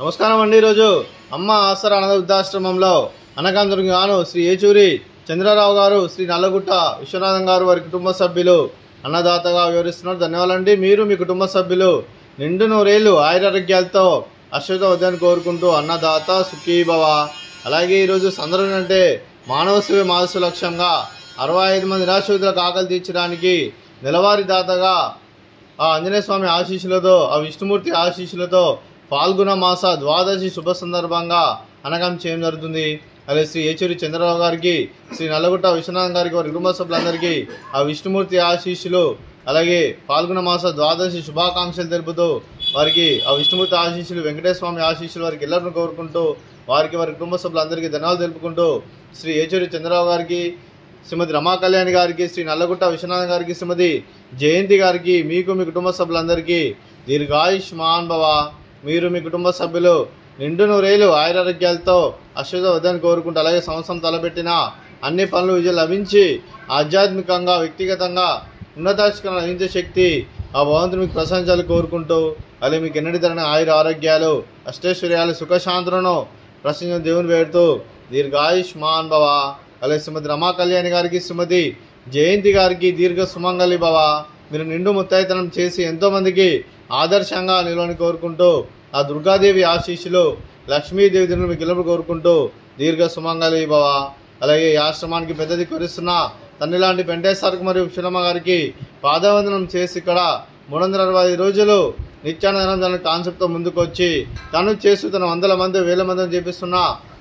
నమస్కారం అండి. ఈరోజు అమ్మ ఆసరా అనాథ వృద్ధాశ్రమంలో అనకాంతరికి గాను శ్రీ ఏచూరి చంద్రరావు గారు, శ్రీ నల్లగుట్ట విశ్వనాథం గారు వారి కుటుంబ సభ్యులు అన్నదాతగా వివరిస్తున్నారు. ధన్యవాదాలండి. మీరు మీ కుటుంబ సభ్యులు నిండు నూరేళ్లు ఆయురారోగ్యాలతో అశ్వత వద్దని కోరుకుంటూ అన్నదాత సుఖీభవ. అలాగే ఈరోజు సందర్భం అంటే మానవ సేవ మానసు లక్ష్యంగా 65 మంది నిరాశ్రితులకు ఆకలి తీర్చడానికి నెలవారీ దాతగా ఆ ఆంజనేయ స్వామి ఆశీస్సులతో, ఆ విష్ణుమూర్తి ఆశీస్సులతో పాల్గొన మాస ద్వాదశి శుభ సందర్భంగా అనగం చేయడం జరుగుతుంది. అలాగే శ్రీ ఏచూరి చంద్రరావు గారికి, శ్రీ నల్లగుట్ట విశ్వనాథం గారికి, వారి కుటుంబ సభ్యులందరికీ ఆ విష్ణుమూర్తి ఆశీస్సులు, అలాగే పాల్గొన మాస ద్వాదశి శుభాకాంక్షలు తెలుపుతూ వారికి ఆ విష్ణుమూర్తి ఆశీస్సులు, వెంకటేశ్వర స్వామి ఆశీస్సులు వారికి ಎಲ್ಲರನ್ನು కోరుకుంటూ వారికి వారి కుటుంబ సభ్యులందరికీ ధన్యవాదాలు తెలుపుకుంటూ శ్రీ ఏచూరి చంద్రరావు గారికి, శ్రీమతి రమా కళ్యాణి గారికి, శ్రీ నల్లగుట్ట విశ్వనాథం గారికి, శ్రీమతి జయంతి గారికి, మీకు మీ కుటుంబ సభ్యులందరికీ దీర్ఘాయుష్మాన్ భవ. మీరు మీ కుటుంబ సభ్యులు నిండు నూరేళ్లు ఆయురారోగ్యాలతో అశ్వత వద్దని కోరుకుంటూ, అలాగే సంవత్సరం తలపెట్టిన అన్ని పనులు విజయం లభించి ఆధ్యాత్మికంగా వ్యక్తిగతంగా ఉన్నతాశిఖరం లభించే శక్తి ఆ భగవంతుని మీకు ప్రశంసాలు కోరుకుంటూ, అలాగే మీకు ఎన్నటి తరని ఆయుర ఆరోగ్యాలు, అష్టైశ్వర్యాలు, సుఖశాంతులను ప్రశ్నించిన దేవుని వేడుతూ దీర్ఘాయుష్మాన్ భవ. అలాగే శ్రీమతి రమా కళ్యాణి గారికి, శ్రీమతి జయంతి గారికి దీర్ఘ సుమంగళి భవ. మీరు నిండు ముత్తైతనం చేసి ఎంతోమందికి ఆదర్శంగా నిలవని కోరుకుంటూ ఆ దుర్గాదేవి ఆశీస్సులు, లక్ష్మీదేవి దినులు మీకు ఎల్లప్పుడు కోరుకుంటూ దీర్ఘ సుమంగళి భవ. అలాగే ఈ ఆశ్రమానికి పెద్ద దిక్కురిస్తున్న తండ్రి లాంటి వెంకటేశ్వరకు మరియు విశ్వనమ్మ గారికి పాదవందనం చేసి ఇక్కడ 365 రోజులు నిత్యానందనం కాన్సెప్ట్తో ముందుకు వచ్చి తను చేస్తూ తన వందల మంది వేల మందిని చేపిస్తున్న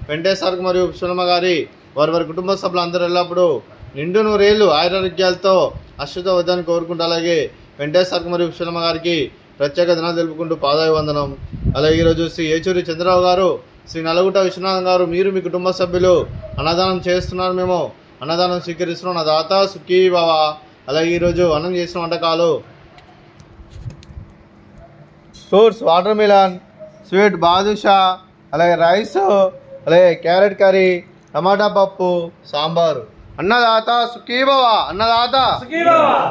వెంకటేశ్వరకు మరియు విశ్వనమ్మ గారి వారి కుటుంబ సభ్యులు అందరూ ఎల్లప్పుడూ నిండు నూరేళ్లు ఆయురారోగ్యాలతో అశ్వత వద్దని కోరుకుంటూ, అలాగే వెంకటేశ్వరకు మరియు విశ్వనమ్మ గారికి ప్రత్యేక ధనాలు తెలుపుకుంటూ పాదాభివందనం. అలాగే ఈరోజు శ్రీ ఏచూరి చంద్రరావు గారు, శ్రీ నల్లగుట్ట విశ్వనాథం గారు, మీరు మీ కుటుంబ సభ్యులు అన్నదానం చేస్తున్నారు. మేము అన్నదానం స్వీకరిస్తున్నాం. నా దాత సుఖీ భవ. అలాగే ఈరోజు అన్నం చేసిన వంటకాలు fruits, water melon, sweet badusha, అలాగే రైస్, అలాగే క్యారెట్ కర్రీ, టమాటా పప్పు, సాంబారు. అన్నదాత సుఖీ భవ. అన్నదాత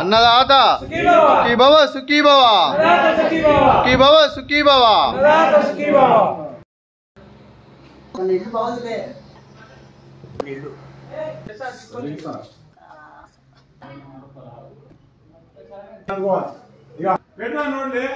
అన్నదాత సుఖీ భవ. సుఖీ భవ. సుఖీ భవ. సుఖీ భవ. పెట్టా నోడ్లే